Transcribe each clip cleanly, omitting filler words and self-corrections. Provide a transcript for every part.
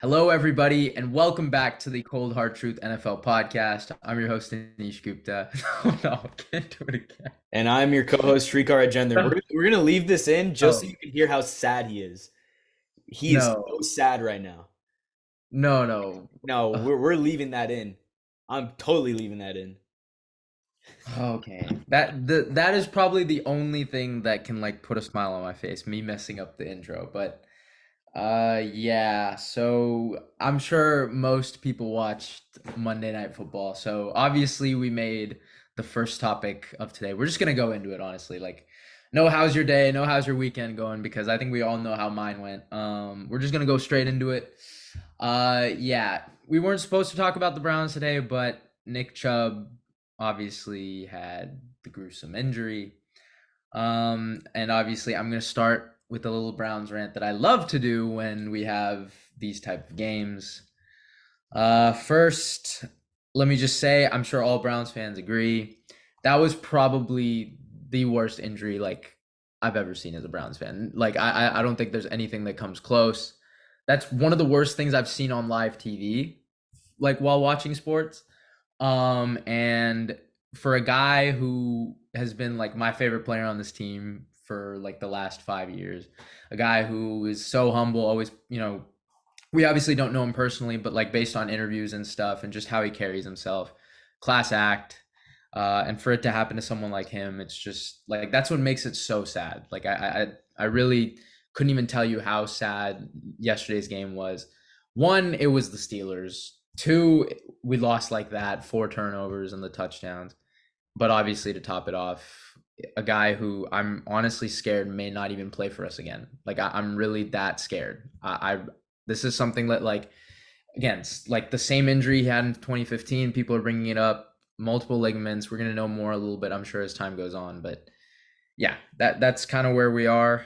Hello, everybody, and welcome back to the Cold Hard Truth NFL podcast. I'm your host, Anish Gupta. No, I can't do it again. And I'm your co-host Srikar Agender. We're gonna leave this in just so Oh, you can hear how sad he is. He is so no, sad right now. no, no. No, Ugh, we're leaving that in. I'm totally leaving that in. okay, that is probably the only thing that can like put a smile on my face, me messing up the intro. But yeah, so I'm sure most people watched Monday Night Football. So obviously we made the first topic of today. We're just gonna go into it honestly. Like, no, how's your day? No, how's your weekend going? Because I think we all know how mine went. We're just gonna go straight into it. Yeah, we weren't supposed to talk about the Browns today, but Nick Chubb obviously had the gruesome injury. And obviously, I'm going to start with a little Browns rant that I love to do when we have these type of games. First, let me just say, I'm sure all Browns fans agree that was probably the worst injury like I've ever seen as a Browns fan. Like I don't think there's anything that comes close. That's one of the worst things I've seen on live TV, like while watching sports. And for a guy who has been like my favorite player on this team for like the last 5 years, a guy who is so humble, always, we obviously don't know him personally, but like based on interviews and stuff and just how he carries himself, class act. And for it to happen to someone like him, it's just like that's what makes it so sad. Like I really couldn't even tell you how sad yesterday's game was. One, it was the Steelers. Two, we lost like that, four turnovers and the touchdowns. But obviously, to top it off, a guy who I'm honestly scared may not even play for us again. Like I'm really that scared. I this is something that like again, like the same injury he had in 2015. People are bringing it up. Multiple ligaments. We're gonna know more a little bit, I'm sure, as time goes on. But yeah, that's kind of where we are.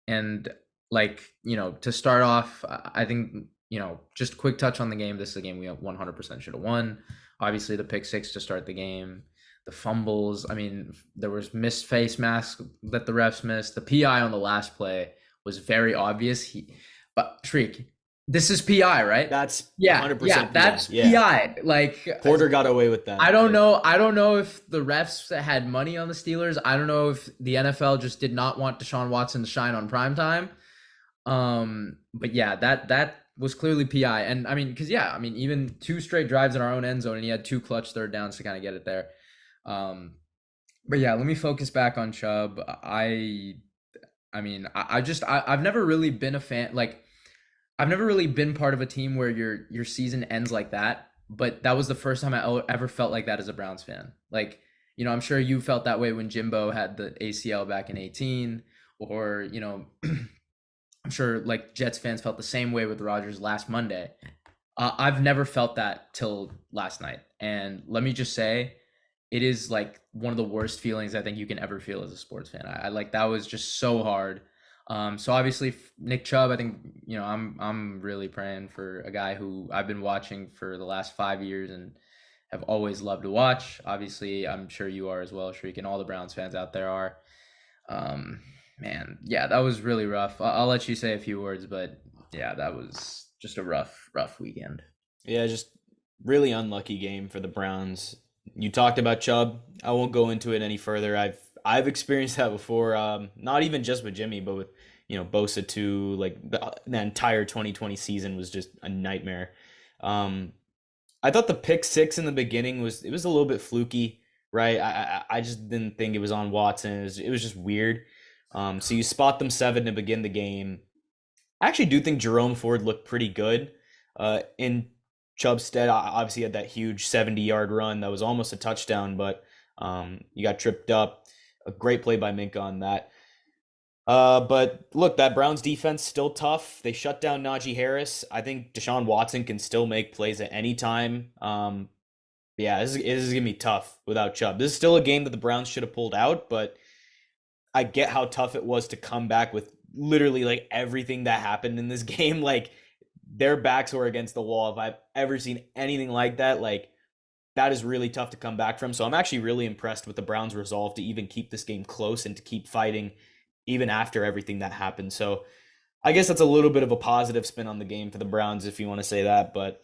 And like to start off, I think just quick touch on the game. This is a game we 100% should have won. Obviously, the pick six to start the game, the fumbles. I mean, there was missed face mask that the refs missed. The PI on the last play was very obvious. But Shriek, this is PI, right? That's Yeah, yeah, 100% PI. that's Yeah. PI. Like Porter got away with I that. don't know. I don't know if the refs had money on the Steelers. I don't know if the NFL just did not want Deshaun Watson to shine on prime time. But yeah, that was clearly PI. And I mean, because yeah, I mean, even two straight drives in our own end zone, and he had two clutch third downs to kind of get it there. Um, but yeah, let me focus back on Chubb. I mean, I've never really been a fan. Like, I've never really been part of a team where your season ends like that, but that was the first time I ever felt like that as a Browns fan. Like, I'm sure you felt that way when Jimbo had the ACL back in 18, or, I'm sure like Jets fans felt the same way with Rodgers last Monday. I've never felt that till last night. And let me just say, it is like one of the worst feelings I think you can ever feel as a sports fan. I like that was just so hard. So obviously Nick Chubb, I think I'm really praying for a guy who I've been watching for the last 5 years and have always loved to watch. Obviously, I'm sure you are as well, Shriek, and all the Browns fans out there are. Um, Man, yeah, that was really rough. I'll let you say a few words, but yeah, that was just a rough weekend. Yeah, just really unlucky game for the Browns. You talked about Chubb. I won't go into it any further. I've experienced that before. Not even just with Jimmy, but with Bosa too. Like the entire 2020 season was just a nightmare. Um, I thought the pick six in the beginning was a little bit fluky, right? I just didn't think it was on Watson. It was just weird. So you spot them seven to begin the game. I actually do think Jerome Ford looked pretty good. In Chubb's stead, obviously had that huge 70-yard run that was almost a touchdown, but you got tripped up. A great play by Minka on that. But look, that Browns defense still tough. They shut down Najee Harris. I think Deshaun Watson can still make plays at any time. Yeah, this is gonna be tough without Chubb. This is still a game that the Browns should have pulled out, but I get how tough it was to come back with literally like everything that happened in this game. Like their backs were against the wall. If I've ever seen anything like that, like that is really tough to come back from. So I'm actually really impressed with the Browns' resolve to even keep this game close and to keep fighting even after everything that happened. So I guess that's a little bit of a positive spin on the game for the Browns, if you want to say that. But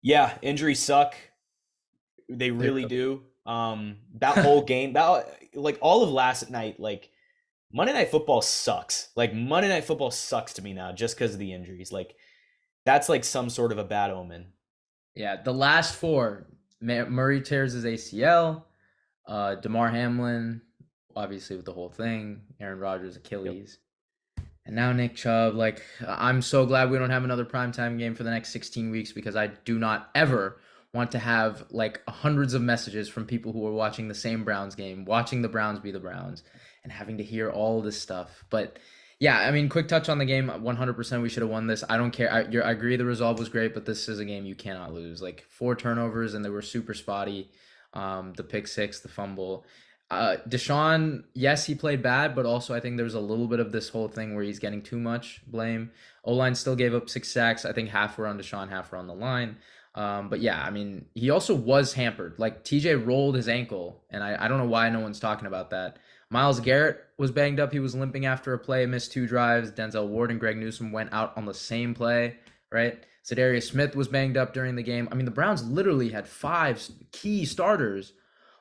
yeah, injuries suck. They They really really do. That whole game, that like all of last night, like Monday Night Football sucks. Like Monday Night Football sucks to me now just because of the injuries. Like that's like some sort of a bad omen. Yeah, the last four, Murray tears his ACL, DeMar Hamlin, obviously with the whole thing, Aaron Rodgers Yep. Achilles, and now Nick Chubb. Like, I'm so glad we don't have another primetime game for the next 16 weeks because I do not ever want to have like hundreds of messages from people who are watching the same Browns game, watching the Browns be the Browns, and having to hear all this stuff. But yeah, I mean, quick touch on the game. 100% we should have won this. I don't care. I agree the resolve was great, but this is a game you cannot lose. Like, four turnovers, and they were super spotty. The pick six, the fumble. Deshaun, yes, he played bad, but also I think there was a little bit of this whole thing where he's getting too much blame. O-line still gave up 6 sacks. I think half were on Deshaun, half were on the line. But yeah, I mean, he also was hampered. Like, TJ rolled his ankle, and I don't know why no one's talking about that. Myles Garrett was banged up. He was limping after a play, missed 2 drives. Denzel Ward and Greg Newsome went out on the same play, right? Zadarius Smith was banged up during the game. I mean, the Browns literally had 5 key starters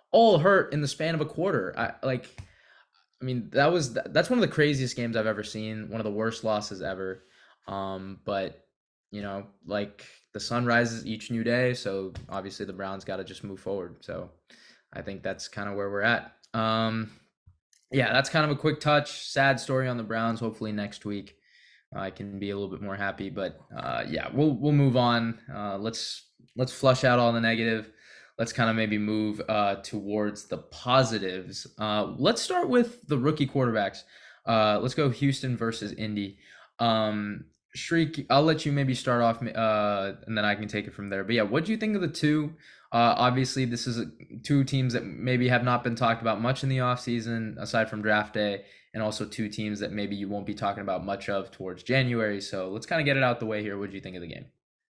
all hurt in the span of a quarter. I mean, that's one of the craziest games I've ever seen. One of the worst losses ever. But like the sun rises each new day, so obviously the Browns got to just move forward. So I think that's kind of where we're at. Yeah, that's kind of a quick touch. Sad story on the Browns. Hopefully next week I can be a little bit more happy. But yeah, we'll move on. Let's flush out all the negative. Let's kind of maybe move towards the positives. Let's start with the rookie quarterbacks. Let's go Houston versus Indy. Shriek, I'll let you maybe start off, and then I can take it from there. But yeah, what do you think of the two? Obviously, this is two teams that maybe have not been talked about much in the offseason, aside from draft day, and also two teams that maybe you won't be talking about much of towards January. So let's kind of get it out the way here. What do you think of the game?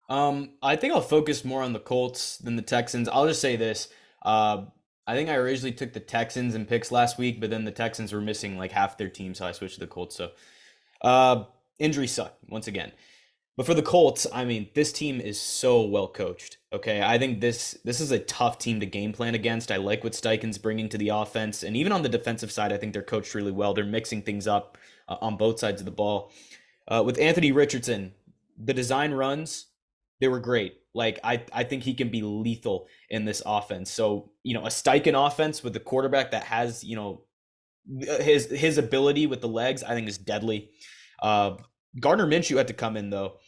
I think I'll focus more on the Colts than the Texans. I'll just say this. Uh, I think I originally took the Texans in picks last week, but then the Texans were missing like half their team, so I switched to the Colts. So, injuries suck once again. But for the Colts, I mean, this team is so well coached. Okay, I think this is a tough team to game plan against. I like what Steichen's bringing to the offense, and even on the defensive side, I think they're coached really well. They're mixing things up on both sides of the ball. With Anthony Richardson, the design runs they were great. Like I think he can be lethal in this offense. So a Steichen offense with the quarterback that has his ability with the legs, I think is deadly. Uh, Gardner Minshew had to come in though,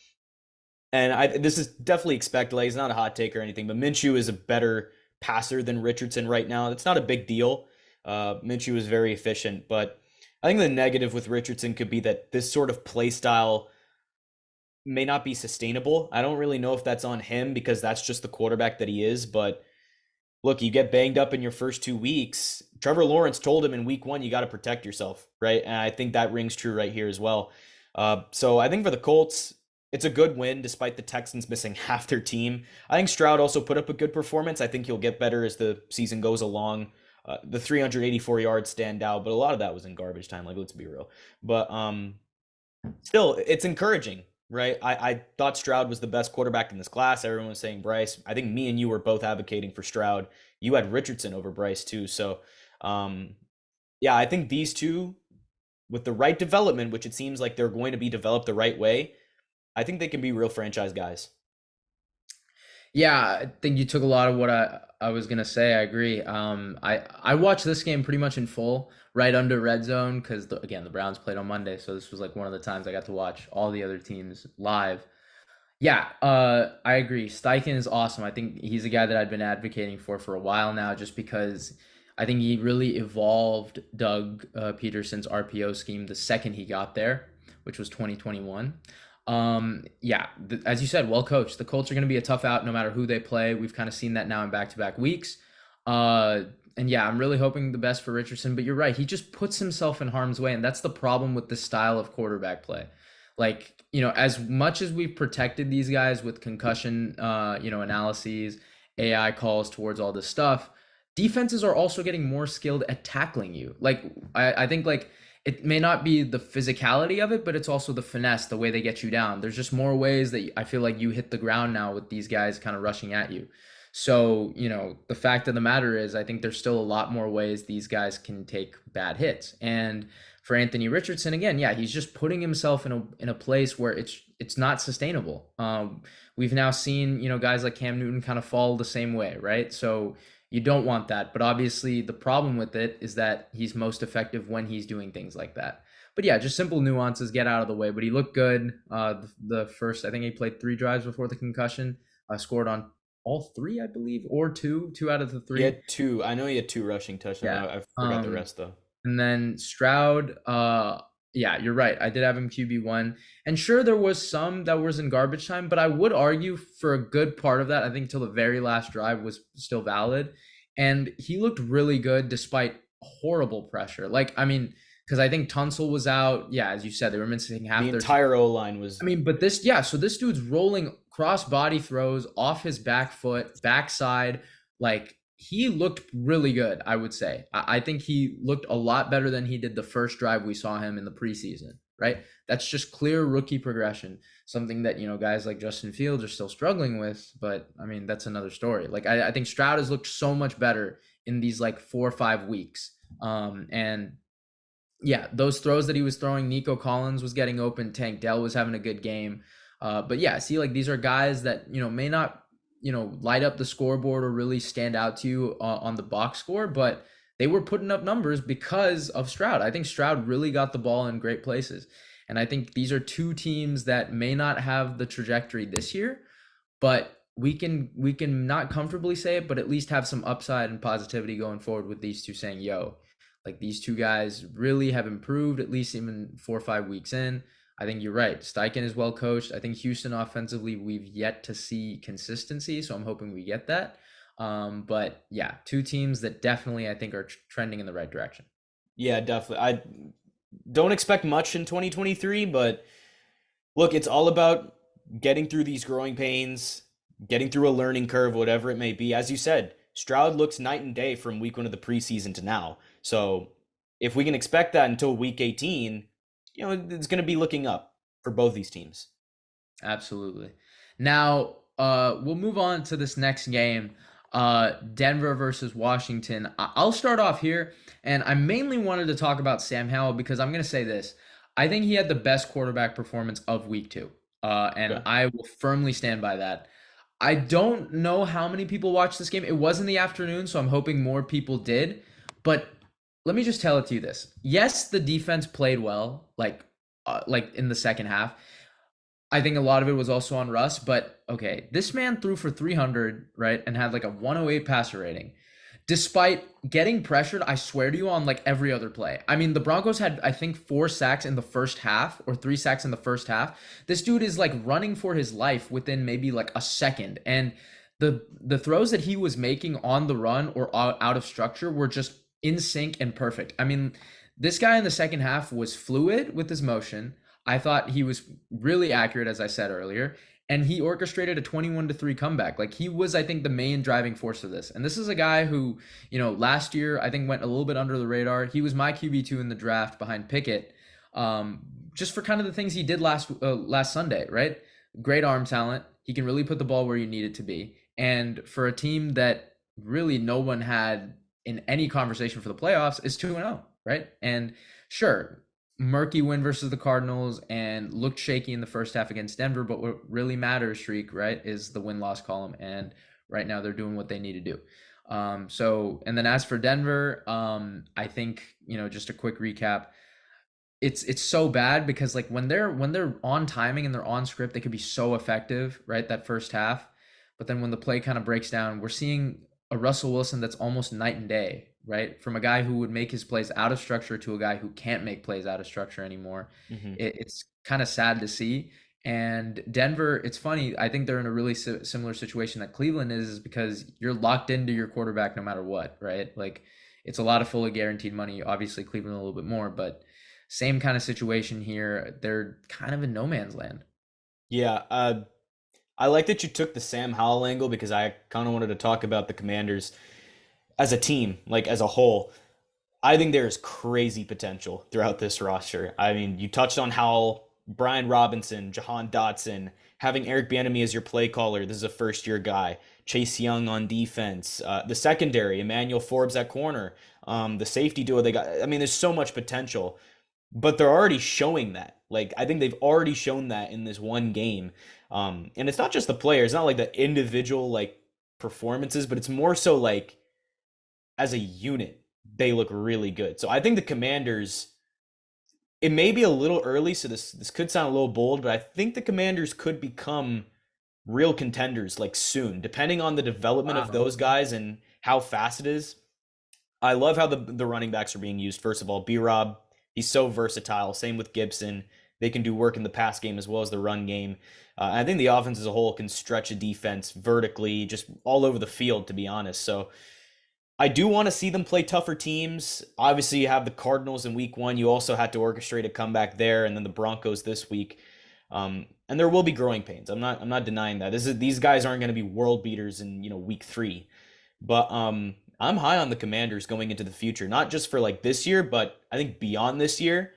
and this is definitely expected. Like, he's not a hot take or anything, but Minshew is a better passer than Richardson right now. It's not a big deal. Minshew is very efficient, but I think the negative with Richardson could be that this sort of play style may not be sustainable. I don't really know if that's on him because that's just the quarterback that he is. But look, you get banged up in your first 2 weeks. Trevor Lawrence told him in week one, you got to protect yourself, right? And I think that rings true right here as well. So I think for the Colts, it's a good win despite the Texans missing half their team. I think Stroud also put up a good performance. I think he'll get better as the season goes along. The 384 yards stand out, but a lot of that was in garbage time. Like, let's be real. But still, it's encouraging, right? I thought Stroud was the best quarterback in this class. Everyone was saying Bryce. I think me and you were both advocating for Stroud. You had Richardson over Bryce too. So, yeah, I think these two, with the right development, which it seems like they're going to be developed the right way, I think they can be real franchise guys. Yeah, I think you took a lot of what I was gonna say. I agree. I watched this game pretty much in full, right under red zone, because again the Browns played on Monday, so this was like one of the times I got to watch all the other teams live. Yeah, I agree. Steichen is awesome. I think he's a guy that I've been advocating for a while now, just because I think he really evolved Doug Peterson's RPO scheme the second he got there, which was 2021. Yeah, as you said, well coached. The Colts are going to be a tough out no matter who they play. We've kind of seen that now in back-to-back weeks. And yeah, I'm really hoping the best for Richardson, but you're right. He just puts himself in harm's way, and that's the problem with this style of quarterback play. Like, as much as we've protected these guys with concussion, analyses, AI calls towards all this stuff, defenses are also getting more skilled at tackling you. Like, I think like it may not be the physicality of it, but it's also the finesse, the way they get you down. There's just more ways that I feel like you hit the ground now with these guys kind of rushing at you. So, the fact of the matter is, I think there's still a lot more ways these guys can take bad hits. And for Anthony Richardson, again, yeah, he's just putting himself in a place where it's not sustainable. We've now seen, guys like Cam Newton kind of fall the same way, right? So you don't want that. But obviously, the problem with it is that he's most effective when he's doing things like that. But yeah, just simple nuances, get out of the way. But he looked good. The first, I think he played 3 drives before the concussion. Scored on all three, I believe, or two out of the He three. had two. I know he had two rushing touchdowns. Yeah. I forgot the rest though. And then Stroud, yeah, you're right. I did have him QB1. And sure, there was some that was in garbage time, but I would argue for a good part of that, I think until the very last drive was still valid. And he looked really good despite horrible pressure. Like, I mean, because I think Tunsil was out. Yeah, as you said, they were missing half The their entire O line was. I mean, but so this dude's rolling cross body throws off his back foot, backside. Like, he looked really good, I would say. I think he looked a lot better than he did the first drive we saw him in the preseason, right? That's just clear rookie progression, something that, guys like Justin Fields are still struggling with. But I mean, that's another story. Like, I think Stroud has looked so much better in these like 4 or 5 weeks. And yeah, those throws that he was throwing, Nico Collins was getting open, Tank Dell was having a good game. But yeah, see, like these are guys that, may not, light up the scoreboard or really stand out to you on the box score, but they were putting up numbers because of Stroud. I think Stroud really got the ball in great places. And I think these are two teams that may not have the trajectory this year, but we can not comfortably say it, but at least have some upside and positivity going forward with these two saying, yo, like these two guys really have improved, at least even 4 or 5 weeks in. I think you're right. Steichen is well coached. I think Houston offensively, we've yet to see consistency, so I'm hoping we get that. But yeah, two teams that definitely I think are trending in the right direction. Yeah, definitely. I don't expect much in 2023, but look, it's all about getting through these growing pains, getting through a learning curve, whatever it may be. As you said, Stroud looks night and day from week 1 of the preseason to now. So if we can expect that until week 18, it's going to be looking up for both these teams. Absolutely. Now, we'll move on to this next game, Denver versus Washington. I'll start off here, and I mainly wanted to talk about Sam Howell because I'm going to say this. I think he had the best quarterback performance of week 2, and Okay. I will firmly stand by that. I don't know how many people watched this game. It was in the afternoon, so I'm hoping more people did. But let me just tell it to you this. Yes, the defense played well, like in the second half. I think a lot of it was also on Russ, but okay, this man threw for 300, right, and had like a 108 passer rating. Despite getting pressured, I swear to you, on like every other play. I mean, the Broncos had, I think, 4 sacks in the first half or 3 sacks in the first half. This dude is like running for his life within maybe like a second. And the throws that he was making on the run or out of structure were just in sync and perfect. I mean, this guy in the second half was fluid with his motion. I thought he was really accurate, as I said earlier, and he orchestrated a 21-3 comeback. Like he was, I think, the main driving force of this. And this is a guy who, last year I think went a little bit under the radar. He was my QB2 in the draft behind Pickett, just for kind of the things he did last Sunday, right? Great arm talent. He can really put the ball where you need it to be. And for a team that really no one had in any conversation for the playoffs is 2-0, right? And sure, murky win versus the Cardinals and looked shaky in the first half against Denver. But what really matters, Shriek, right, is the win-loss column. And right now they're doing what they need to do. And then as for Denver, I think, just a quick recap. It's so bad because like when they're on timing and they're on script, they could be so effective, right? That first half. But then when the play kind of breaks down, we're seeing a Russell Wilson that's almost night and day, right? From a guy who would make his plays out of structure to a guy who can't make plays out of structure anymore. Hmm. It's kind of sad to see. And Denver, it's funny. I think they're in a really similar situation that Cleveland is because you're locked into your quarterback no matter what, right? Like it's a lot of fully guaranteed money. Obviously, Cleveland a little bit more, but same kind of situation here. They're kind of in no man's land. Yeah, I like that you took the Sam Howell angle because I kind of wanted to talk about the Commanders as a team, like as a whole. I think there's crazy potential throughout this roster. I mean, you touched on Howell, Brian Robinson, Jahan Dotson, having Eric Bieniemy as your play caller. This is a first-year guy. Chase Young on defense. The secondary, Emmanuel Forbes at corner. The safety duo they got. I mean, there's so much potential, but they're already showing that. Like, I think they've already shown that in this one game. And it's not just the players, not like the individual like performances, but it's more so like as a unit, they look really good. So I think the Commanders, it may be a little early, so this could sound a little bold, but I think the Commanders could become real contenders like soon, depending on the development of Wow. those guys and how fast it is. I love how the running backs are being used. First of all, B Rob, he's so versatile. Same with Gibson. They can do work in the pass game as well as the run game. I think the offense as a whole can stretch a defense vertically, just all over the field, to be honest. So I do want to see them play tougher teams. Obviously, you have the Cardinals in week one. You also had to orchestrate a comeback there, and then the Broncos this week. And there will be growing pains. I'm not denying that. These guys aren't going to be world beaters in week three. But I'm high on the Commanders going into the future, not just for like this year, but I think beyond this year.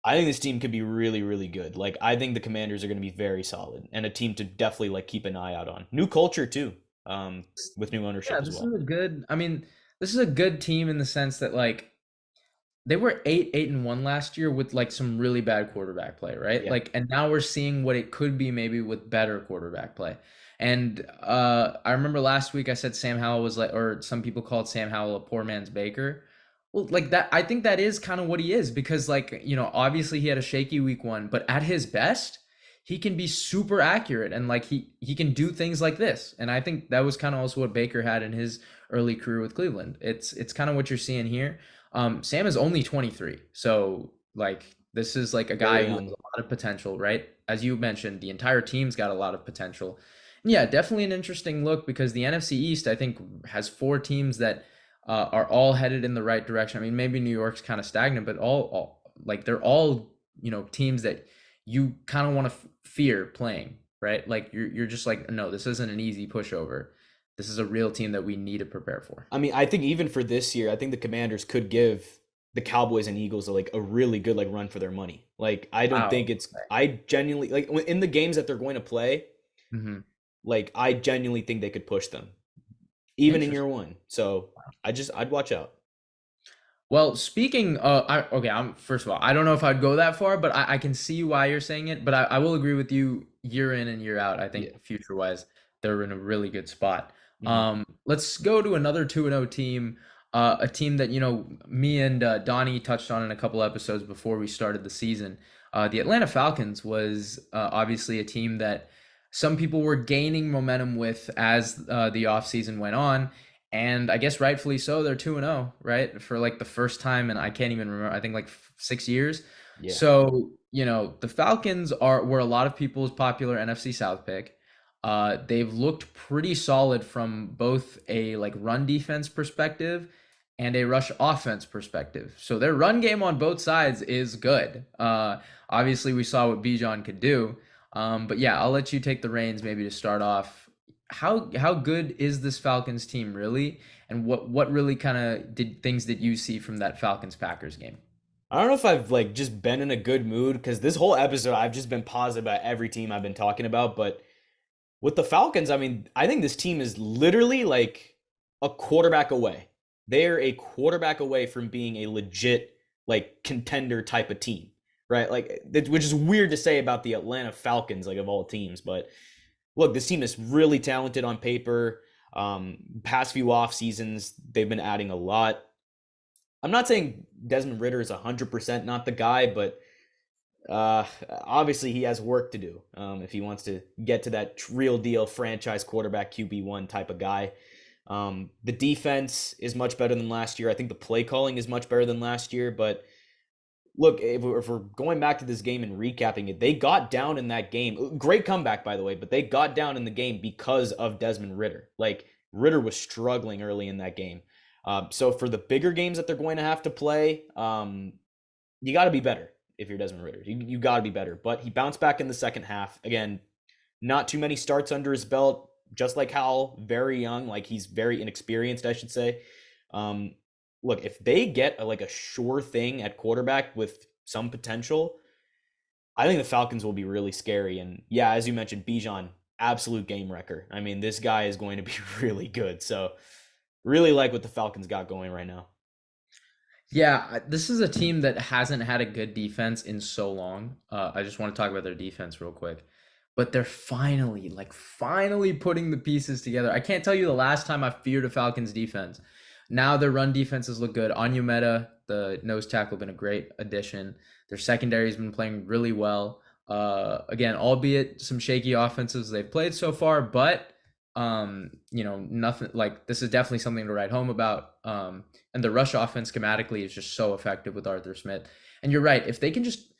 I think this team could be really, really good. Like I think the Commanders are going to be very solid and a team to definitely like keep an eye out on. New culture too, with new ownership Yeah, as this well. is a good. I mean, this is a good team in the sense that like they were 8-1 last year with like some really bad quarterback play, right? Yeah. Like, and now we're seeing what it could be maybe with better quarterback play. And I remember last week I said Sam Howell was like, or some people called Sam Howell a poor man's Baker. Well, like that, I think that is kind of what he is because, like, obviously he had a shaky week one, but at his best, he can be super accurate and like he can do things like this. And I think that was kind of also what Baker had in his early career with Cleveland. It's kind of what you're seeing here. Sam is only 23. So like this is like a guy Very who has young. a lot of potential, right? As you mentioned, the entire team's got a lot of potential. And yeah, definitely an interesting look because the NFC East, I think, has four teams that are all headed in the right direction. I mean, maybe New York's kind of stagnant, but all like they're all, teams that you kind of want to fear playing, right? Like you're just like, no, this isn't an easy pushover. This is a real team that we need to prepare for. I mean, I think even for this year, I think the Commanders could give the Cowboys and Eagles a really good like run for their money. Like I don't Wow. think I genuinely like in the games that they're going to play, Hmm. like I genuinely think they could push them even in year Interesting. one. So I'd watch out. Well, speaking, okay, first of all, I don't know if I'd go that far, but I can see why you're saying it. But I will agree with you year in and year out. I Yeah. think future wise, they're in a really good spot. Mhm. Let's go to another 2-0 team, a team that me and Donnie touched on in a couple episodes before we started the season. The Atlanta Falcons was obviously a team that some people were gaining momentum with as the offseason went on. And I guess rightfully so, they're 2-0, right? For like the first time and I can't even remember, I think like 6 years. Yeah. So, the Falcons were a lot of people's popular NFC South pick. They've looked pretty solid from both a like run defense perspective and a rush offense perspective. So their run game on both sides is good. Obviously we saw what Bijan could do. But yeah, I'll let you take the reins maybe to start off. How good is this Falcons team really? And what really kind of did things that you see from that Falcons Packers game? I don't know if I've like just been in a good mood because this whole episode I've just been positive about every team I've been talking about, but with the Falcons, I mean, I think this team is literally like a quarterback away. They're a quarterback away from being a legit like contender type of team, right? Like, which is weird to say about the Atlanta Falcons, like of all teams. But look, this team is really talented on paper. Past few off seasons, they've been adding a lot. I'm not saying Desmond Ritter is 100% not the guy, but obviously he has work to do if he wants to get to that real deal franchise quarterback QB1 type of guy. The defense is much better than last year. I think the play calling is much better than last year. But look, if we're going back to this game and recapping it, they got down in that game. Great comeback, by the way, but they got down in the game because of Desmond Ritter. Like Ritter was struggling early in that game. So for the bigger games that they're going to have to play, you got to be better if you're Desmond Ritter. You got to be better. But he bounced back in the second half. Again, not too many starts under his belt, just like Howell, very young, like he's very inexperienced, I should say. Um, look, if they get like a sure thing at quarterback with some potential, I think the Falcons will be really scary. And yeah, as you mentioned, Bijan, absolute game wrecker. I mean, this guy is going to be really good. So really like what the Falcons got going right now. Yeah, this is a team that hasn't had a good defense in so long. I just want to talk about their defense real quick. But they're finally, like, finally putting the pieces together. I can't tell you the last time I feared a Falcons defense. Now their run defenses look good. Meta, the nose tackle, been a great addition. Their secondary has been playing really well. Again, albeit some shaky offenses they've played so far, but nothing like this is definitely something to write home about. And the rush offense schematically is just so effective with Arthur Smith. And you're right, if they can just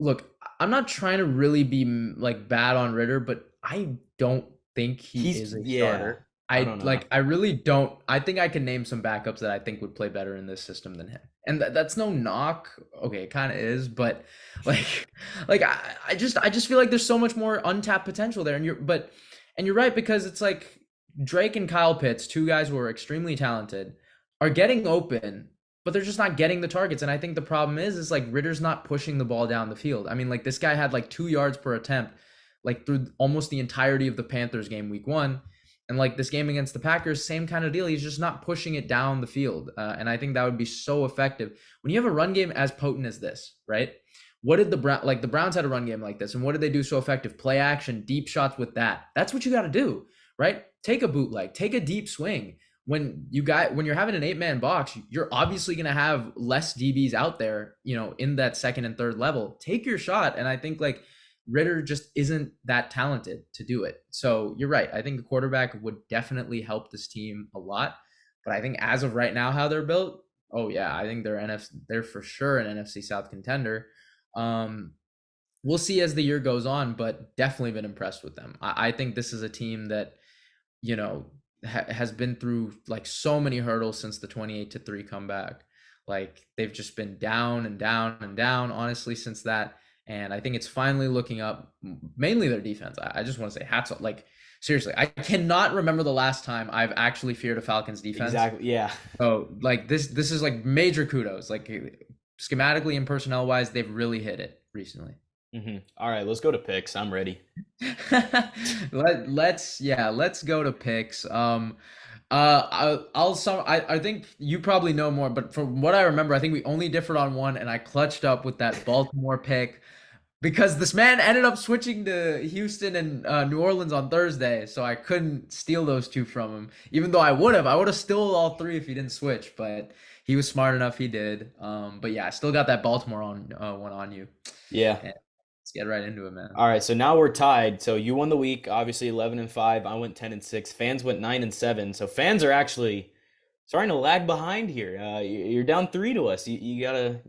look, I'm not trying to really be like bad on Ritter, but I don't think he He's is a yeah, starter. I don't know. I really don't. I think I can name some backups that I think would play better in this system than him. And that's no knock. Okay, it kind of is, but like I just feel like there's so much more untapped potential there. And you're right, because it's like Drake and Kyle Pitts, two guys who are extremely talented, are getting open, but they're just not getting the targets. And I think the problem is like Ritter's not pushing the ball down the field. I mean, like this guy had like 2 yards per attempt, like through almost the entirety of the Panthers game week 1. And like this game against the Packers, same kind of deal. He's just not pushing it down the field. And I think that would be so effective when you have a run game as potent as this, right? What did the Browns had a run game like this, and what did they do so effective? Play action, deep shots with that. That's what you got to do, right? Take a bootleg, take a deep swing. When you're having an 8-man box, you're obviously going to have less DBs out there, in that second and third level. Take your shot, and I think like Ritter just isn't that talented to do it. So you're right. I think the quarterback would definitely help this team a lot. But I think as of right now, how they're built, oh yeah, I think they're for sure an NFC South contender. Um, we'll see as the year goes on, but definitely been impressed with them. I think this is a team that, you know, has been through like so many hurdles since the 28-3 comeback. Like they've just been down and down and down, honestly, since that. And I think it's finally looking up, mainly their defense. I just want to say hats off. Like, seriously, I cannot remember the last time I've actually feared a Falcons defense. Exactly. Yeah. So like this is like major kudos. Like schematically and personnel wise, they've really hit it recently. All right, let's go to picks. I'm ready. Let's go to picks. I think you probably know more, but from what I remember, I think we only differed on one, and I clutched up with that Baltimore pick because this man ended up switching to Houston and New Orleans on Thursday, so I couldn't steal those two from him. Even though I would have stolen all three if he didn't switch, but he was smart enough, he did. But yeah, I still got that Baltimore one on you. Yeah. And let's get right into it, man. All right, so now we're tied. So you won the week, obviously 11-5. I went 10-6. Fans went 9-7. So fans are actually starting to lag behind here. You're down 3 to us. You gotta,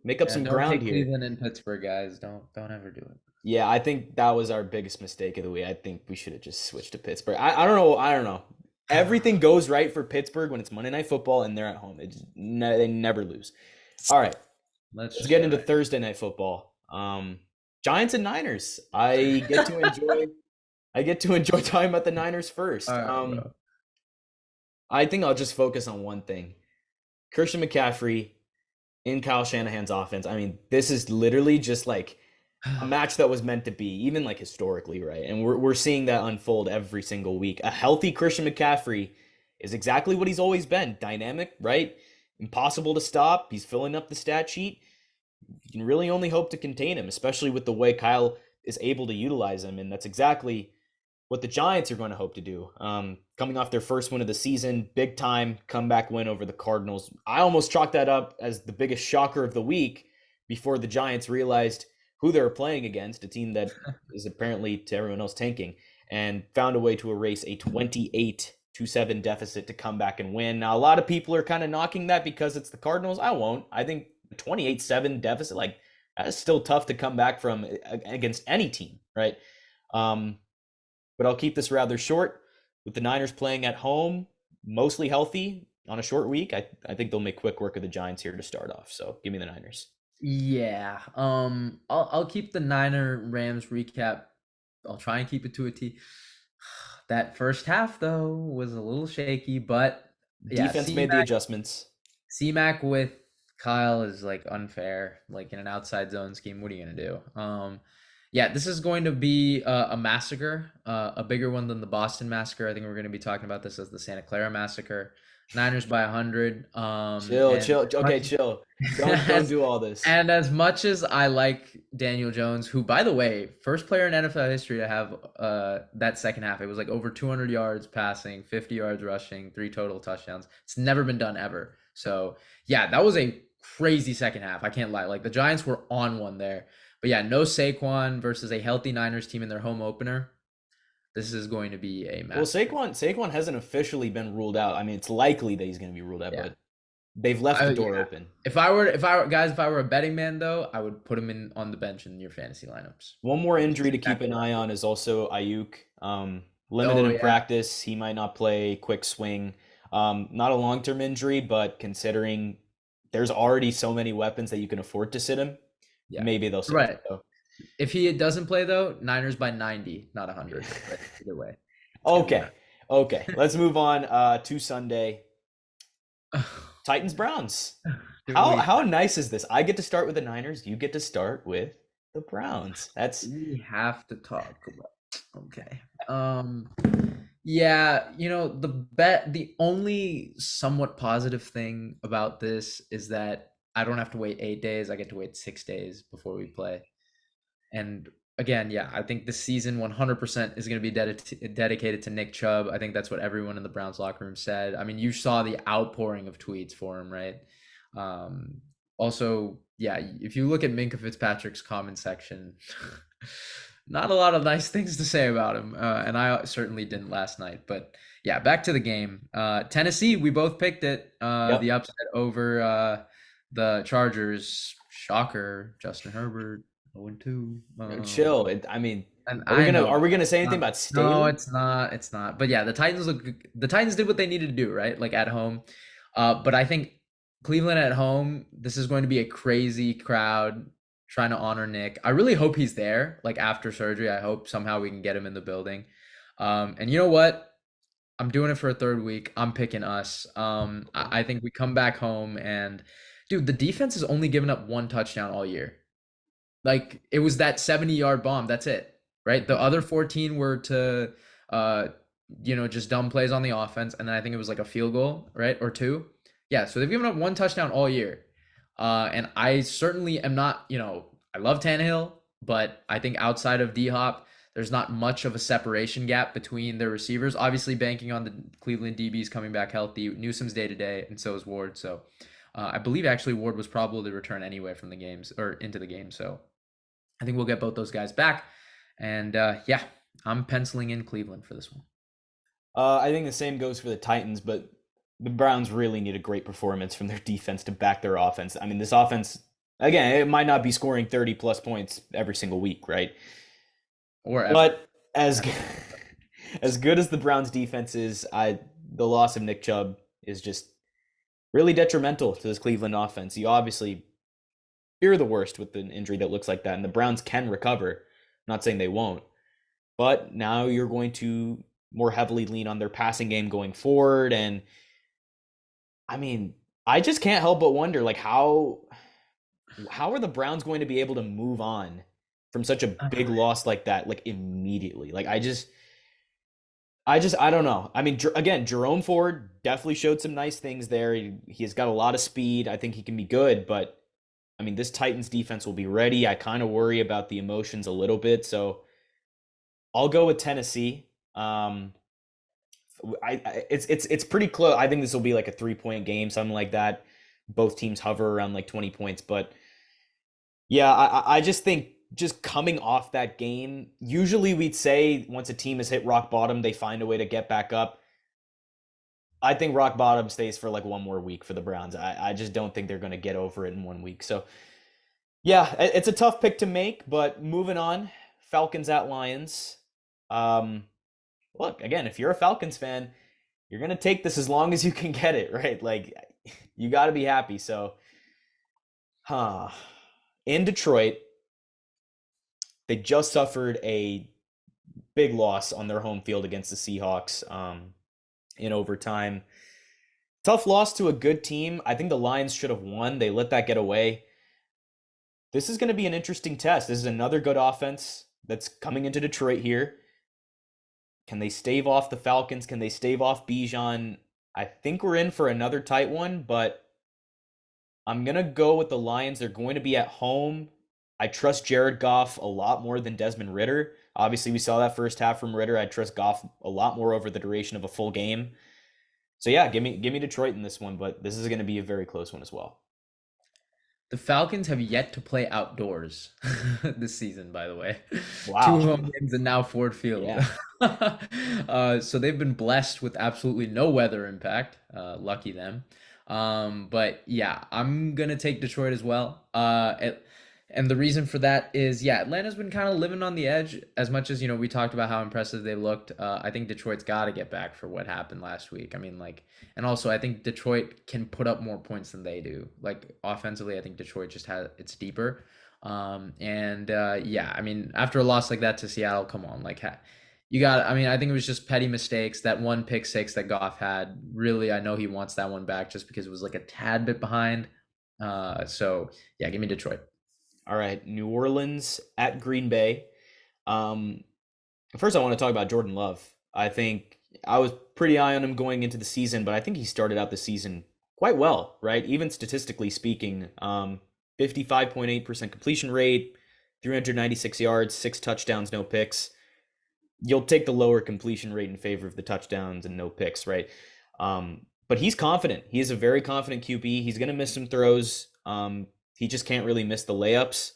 make up some ground don't take here. Cleveland and Pittsburgh, guys. Don't ever do it. Yeah, I think that was our biggest mistake of the week. I think we should have just switched to Pittsburgh. I don't know. I don't know. Everything goes right for Pittsburgh when it's Monday Night Football and they're at home. They never lose. All right, let's get into Thursday Night Football. Giants and Niners. I get to enjoy talking about the Niners first. Right, I think I'll just focus on one thing. Christian McCaffrey in Kyle Shanahan's offense. I mean, this is literally just like a match that was meant to be, even like historically, right? And we're seeing that unfold every single week. A healthy Christian McCaffrey is exactly what he's always been. Dynamic, right? Impossible to stop. He's filling up the stat sheet. You can really only hope to contain him, especially with the way Kyle is able to utilize him. And that's exactly what the Giants are going to hope to do. Coming off their first win of the season, big time comeback win over the Cardinals. I almost chalked that up as the biggest shocker of the week before the Giants realized who they were playing against, a team that is apparently to everyone else tanking, and found a way to erase a 28-7 deficit to come back and win. Now, a lot of people are kind of knocking that because it's the Cardinals. I won't. I think 28-7 deficit, like, that's still tough to come back from against any team, right? But I'll keep this rather short. With the Niners playing at home, mostly healthy on a short week, I think they'll make quick work of the Giants here to start off. So give me the Niners. Yeah. I'll keep the Niner-Rams recap. I'll try and keep it to a T. That first half though was a little shaky, but defense made the adjustments. C-Mac with Kyle is like unfair. Like in an outside zone scheme, what are you gonna do? Yeah, this is going to be a massacre, a bigger one than the Boston massacre. I think we're going to be talking about this as the Santa Clara massacre. Niners by 100. Chill, And chill. Okay, chill. Don't as do all this. and as much as I like Daniel Jones, who by the way, first player in NFL history to have that second half, it was like over 200 yards passing, 50 yards rushing, 3 total touchdowns. It's never been done ever. So yeah, that was a crazy second half. I can't lie. Like the Giants were on one there. But yeah, no Saquon versus a healthy Niners team in their home opener. This is going to be a Well, massacre. Saquon hasn't officially been ruled out. I mean, it's likely that he's going to be ruled out, Yeah. but they've left the door Yeah. open. If I were a betting man though, I would put him in on the bench in your fantasy lineups. One more That's injury to keep exactly an what I eye would on do. is also Ayuk. Limited Oh in yeah. practice. He might not play. Quick swing. Not a long-term injury, but considering there's already so many weapons that you can afford to sit him, Yeah. maybe they'll sit him. Right. So, If he doesn't play though, Niners by 90, not 100. But either way, it's gonna be okay. mad. Okay. Let's move on to Sunday. Titans Browns. Do How nice is this? I get to start with the Niners. You get to start with the Browns. That's we have to talk about. Okay. Yeah, the only somewhat positive thing about this is that I don't have to wait 8 days. I get to wait 6 days before we play. And again, yeah, I think this season 100% is going to be dedicated to Nick Chubb. I think that's what everyone in the Browns locker room said. I mean, you saw the outpouring of tweets for him, right? Um, Also, yeah, if you look at Minka Fitzpatrick's comment section, not a lot of nice things to say about him. And I certainly didn't last night. But yeah, back to the game. Tennessee, we both picked it. The yep. upset over the Chargers. Shocker, Justin Herbert. 0-2. Chill. I mean, And I know are we gonna say anything not, about no, Staley? it's not. It's not. But yeah, the Titans did what they needed to do, right? Like at home. But I think Cleveland at home, this is going to be a crazy crowd trying to honor Nick. I really hope he's there, like after surgery. I hope somehow we can get him in the building. And you know what? I'm doing it for a third week. I'm picking us. I think we come back home and dude, the defense has only given up 1 touchdown all year. Like it was that 70-yard bomb. That's it. Right? The other 14 were to uh just dumb plays on the offense, and then I think it was like a field goal, right? Or two. Yeah, so they've given up 1 touchdown all year. And I certainly am not, I love Tannehill, but I think outside of D Hop, there's not much of a separation gap between their receivers. Obviously, banking on the Cleveland DBs coming back healthy. Newsom's day to day, and so is Ward. So I believe actually Ward was probably the return anyway from the games or into the game. So I think we'll get both those guys back. And yeah, I'm penciling in Cleveland for this one. I think the same goes for the Titans, but the Browns really need a great performance from their defense to back their offense. I mean, this offense, again, it might not be scoring 30 plus points every single week, right? Or ever. But as good as the Browns defense is, the loss of Nick Chubb is just really detrimental to this Cleveland offense. You obviously you're the worst with an injury that looks like that, and the Browns can recover. I'm not saying they won't, but now you're going to more heavily lean on their passing game going forward. And I mean, I just can't help but wonder, like how are the Browns going to be able to move on from such a big loss like that, like immediately? Like I don't know. I mean, again, Jerome Ford definitely showed some nice things there. He's got a lot of speed. I think he can be good, but I mean, this Titans defense will be ready. I kind of worry about the emotions a little bit, so I'll go with Tennessee. It's pretty close. I think this will be like a 3 point game, something like that. Both teams hover around like 20 points, but yeah, I just think just coming off that game, usually we'd say once a team has hit rock bottom, they find a way to get back up. I think rock bottom stays for like one more week for the Browns. I just don't think they're going to get over it in 1 week. So yeah, it's a tough pick to make, but moving on, Falcons at Lions. Um, Look, again, if you're a Falcons fan, you're going to take this as long as you can get it, right? Like, you got to be happy. So, huh. In Detroit, they just suffered a big loss on their home field against the Seahawks in overtime. Tough loss to a good team. I think the Lions should have won. They let that get away. This is going to be an interesting test. This is another good offense that's coming into Detroit here. Can they stave off the Falcons? Can they stave off Bijan? I think we're in for another tight one, but I'm going to go with the Lions. They're going to be at home. I trust Jared Goff a lot more than Desmond Ridder. Obviously, we saw that first half from Ridder. I trust Goff a lot more over the duration of a full game. So yeah, give me Detroit in this one, but this is going to be a very close one as well. The Falcons have yet to play outdoors this season, by the way. Two Wow. home games and now Ford Field. Yeah. So they've been blessed with absolutely no weather impact. Lucky them. But yeah, I'm gonna take Detroit as well. And the reason for that is, yeah, Atlanta's been kind of living on the edge as much as, we talked about how impressive they looked. I think Detroit's got to get back for what happened last week. I mean, like, and also I think Detroit can put up more points than they do. Like, offensively, I think Detroit just it's deeper. Yeah, I mean, after a loss like that to Seattle, come on, like, I mean, I think it was just petty mistakes. That one pick six that Goff had, really, I know he wants that one back just because it was like a tad bit behind. So yeah, give me Detroit. All right, New Orleans at Green Bay. First, I want to talk about Jordan Love. I think I was pretty high on him going into the season, but I think he started out the season quite well, right? Even statistically speaking, 55.8% completion rate, 396 yards, 6 touchdowns, no picks. You'll take the lower completion rate in favor of the touchdowns and no picks, right? But he's confident. He is a very confident QB. He's going to miss some throws. He just can't really miss the layups,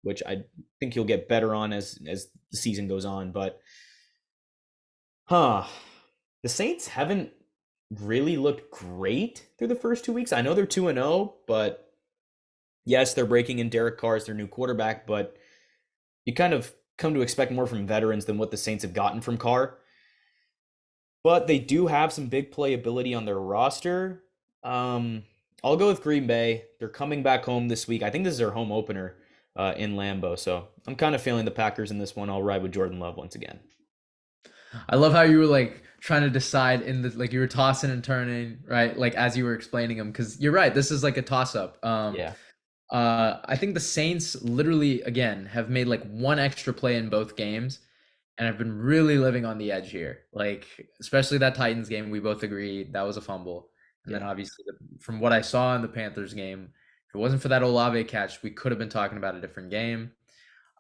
which I think he'll get better on as the season goes on. But, the Saints haven't really looked great through the first 2 weeks. I know they're 2-0, but yes, they're breaking in Derek Carr as their new quarterback, but you kind of come to expect more from veterans than what the Saints have gotten from Carr. But they do have some big playability on their roster. I'll go with Green Bay. They're coming back home this week. I think this is their home opener in Lambeau. So I'm kind of feeling the Packers in this one. I'll ride with Jordan Love once again. I love how you were like trying to decide like you were tossing and turning, right? Like as you were explaining them, because you're right. This is like a toss up. Yeah. I think the Saints literally again have made like one extra play in both games, and I've been really living on the edge here. Like especially that Titans game, we both agreed that was a fumble. And then obviously, from what I saw in the Panthers game, if it wasn't for that Olave catch, we could have been talking about a different game.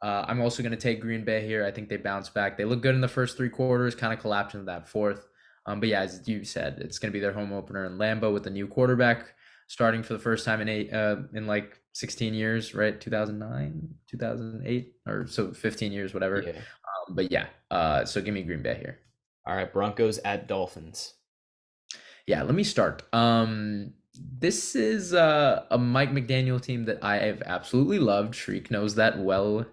I'm also going to take Green Bay here. I think they bounce back. They look good in the first 3 quarters, kind of collapsed into that fourth. But yeah, as you said, it's going to be their home opener in Lambeau with a new quarterback starting for the first time in like 16 years, right? 2009, 2008, or so 15 years, whatever. Yeah. But yeah, so give me Green Bay here. All right, Broncos at Dolphins. Yeah, let me start. This is a Mike McDaniel team that I have absolutely loved. Shriek knows that well,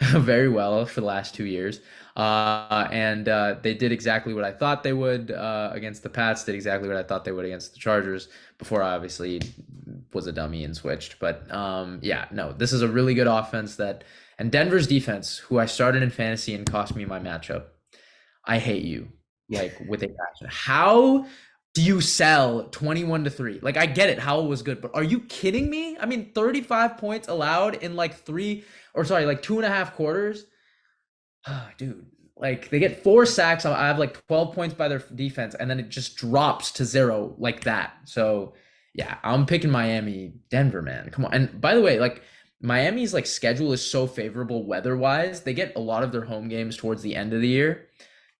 very well for the last 2 years. And they did exactly what I thought they would against the Pats, did exactly what I thought they would against the Chargers before I obviously was a dummy and switched. But yeah, no, this is a really good offense and Denver's defense, who I started in fantasy and cost me my matchup. I hate you, like with a passion. How do you sell 21-3? Like, I get it. Howell was good, but are you kidding me? I mean, 35 points allowed in like 2.5 quarters. Dude, like they get 4 sacks. I have like 12 points by their defense, and then it just drops to 0 like that. So yeah, I'm picking Miami. Denver, man. Come on. And by the way, like Miami's like schedule is so favorable weather-wise. They get a lot of their home games towards the end of the year.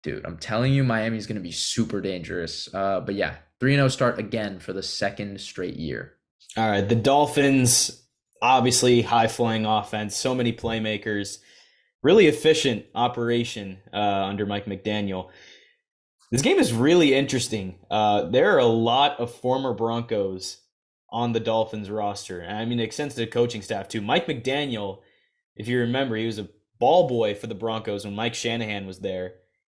Dude, I'm telling you, Miami's going to be super dangerous. But yeah, 3-0 start again for the 2nd straight year. All right, the Dolphins, obviously high-flying offense, so many playmakers, really efficient operation under Mike McDaniel. This game is really interesting. There are a lot of former Broncos on the Dolphins roster. And I mean, it extends to the coaching staff too. Mike McDaniel, if you remember, he was a ball boy for the Broncos when Mike Shanahan was there.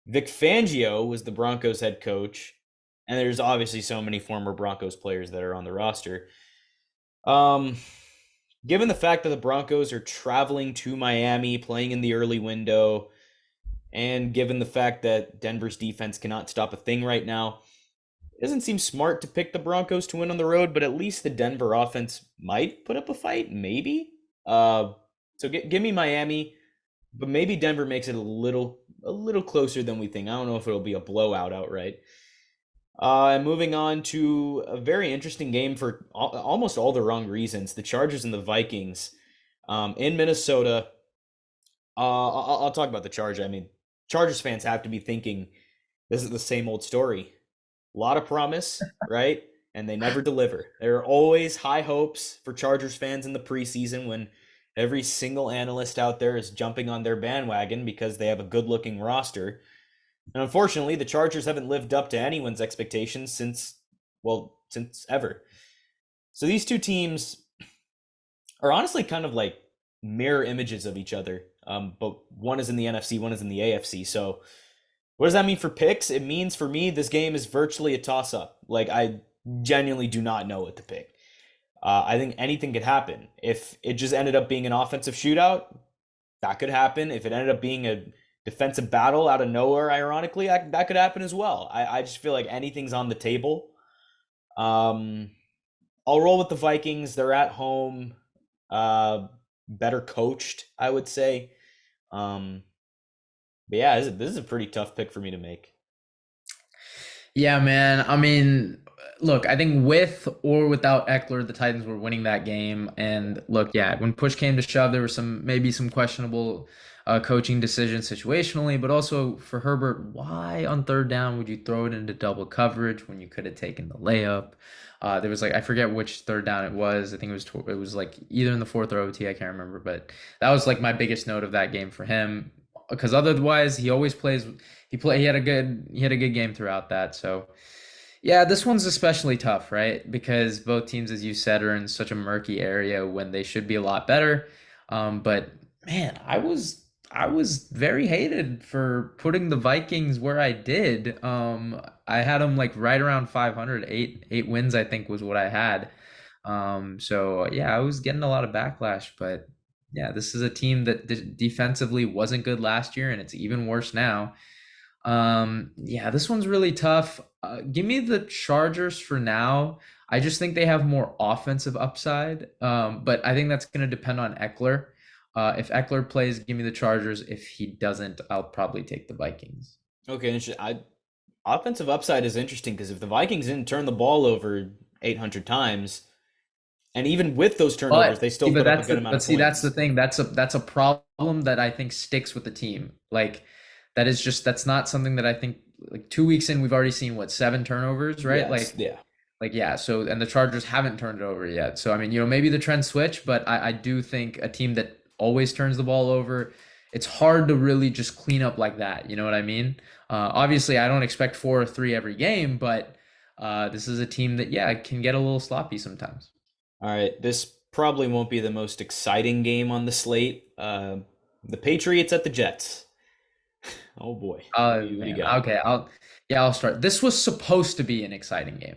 Vic Fangio was the Broncos head coach, and there's obviously so many former Broncos players that are on the roster. Given the fact that the Broncos are traveling to Miami, playing in the early window, and given the fact that Denver's defense cannot stop a thing right now, It doesn't seem smart to pick the Broncos to win on the road, but at least the Denver offense might put up a fight, maybe. So give me Miami, but maybe Denver makes it a little closer than we think. I don't know if it'll be a blowout outright. And moving on to a very interesting game for almost all the wrong reasons. The Chargers and the Vikings in Minnesota. I'll talk about the Chargers. I mean, Chargers fans have to be thinking this is the same old story. A lot of promise, right? And they never deliver. There are always high hopes for Chargers fans in the preseason when every single analyst out there is jumping on their bandwagon because they have a good looking roster. And unfortunately, the Chargers haven't lived up to anyone's expectations since ever. So these two teams are honestly kind of like mirror images of each other. But one is in the NFC, one is in the AFC. So what does that mean for picks? It means for me, this game is virtually a toss up. Like, I genuinely do not know what to pick. I think anything could happen. If it just ended up being an offensive shootout, that could happen. If it ended up being a defensive battle out of nowhere, ironically, that could happen as well. I just feel like anything's on the table. I'll roll with the Vikings. They're at home, better coached, I would say. But yeah, this is a pretty tough pick for me to make. Yeah, man. I mean, look, I think with or without Eckler, the Titans were winning that game. And look, yeah, when push came to shove, there were maybe some questionable coaching decisions situationally, but also for Herbert, why on third down would you throw it into double coverage when you could have taken the layup? There was like I forget which third down it was. I think it was like either in the fourth or OT. I can't remember, but that was like my biggest note of that game for him because otherwise he always plays. He had a good game throughout that. So yeah, this one's especially tough, right? Because both teams, as you said, are in such a murky area when they should be a lot better. But man, I was very hated for putting the Vikings where I did. I had them like right around 500, eight wins, I think was what I had. So yeah, I was getting a lot of backlash, but yeah, this is a team that defensively wasn't good last year, and it's even worse now. Yeah, this one's really tough. Give me the Chargers for now. I just think they have more offensive upside. But I think that's going to depend on Eckler. If Eckler plays, give me the Chargers. If he doesn't, I'll probably take the Vikings. Okay, offensive upside is interesting because if the Vikings didn't turn the ball over 800 times, and even with those turnovers, But they see, still but put up a that's good the amount but of see that's the points. thing. That's a problem that I think sticks with the team. Like that's not something that I think like 2 weeks in we've already seen what 7 turnovers, right? Yes, Like yeah. Like, yeah, so and the Chargers haven't turned it over yet. So I mean, maybe the trend switch, but I do think a team that always turns the ball over, it's hard to really just clean up like that. You know what I mean? Obviously, I don't expect 4 or 3 every game, but this is a team that, yeah, can get a little sloppy sometimes. All right, this probably won't be the most exciting game on the slate. The Patriots at the Jets. Oh boy, what do you Man, got? okay, I'll start. This was supposed to be an exciting game.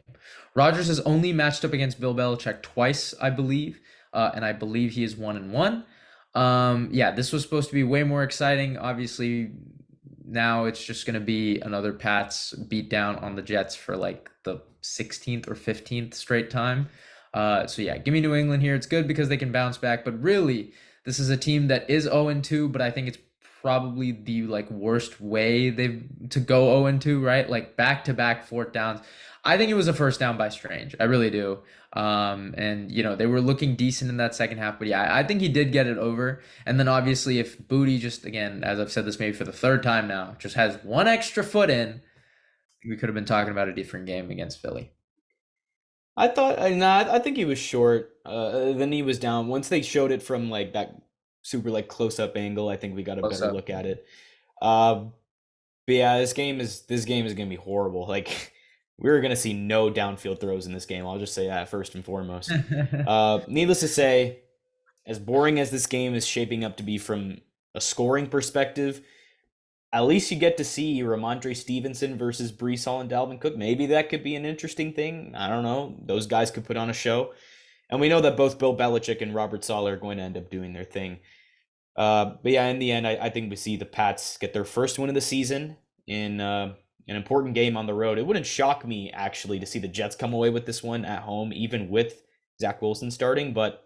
Rodgers has only matched up against Bill Belichick twice, I believe, and I believe he is 1-1. Yeah, this was supposed to be way more exciting. Obviously, now it's just going to be another Pats beat down on the Jets for like the 16th or 15th straight time. So yeah, give me New England here. It's good because they can bounce back, but really, this is a team that is 0-2, but I think it's probably the like worst way they've to go 0-2, right? Like back to back fourth downs. I think it was a first down by Strange. I really do. And they were looking decent in that second half, but yeah, I think he did get it over. And then obviously if Booty just again, as I've said this maybe for the third time now, just has one extra foot in, we could have been talking about a different game against Philly. I think he was short. Then he was down. Once they showed it from like that super like close up angle, I think we got a Close better up. look at it. Uh, but yeah, this game is gonna be horrible. Like we're gonna see no downfield throws in this game. I'll just say that first and foremost. Needless to say, as boring as this game is shaping up to be from a scoring perspective, at least you get to see Ramondre Stevenson versus Brees Hall and Dalvin Cook. Maybe that could be an interesting thing. I don't know. Those guys could put on a show. And we know that both Bill Belichick and Robert Saleh are going to end up doing their thing. But yeah, in the end, I think we see the Pats get their first win of the season in an important game on the road. It wouldn't shock me actually to see the Jets come away with this one at home, even with Zach Wilson starting. But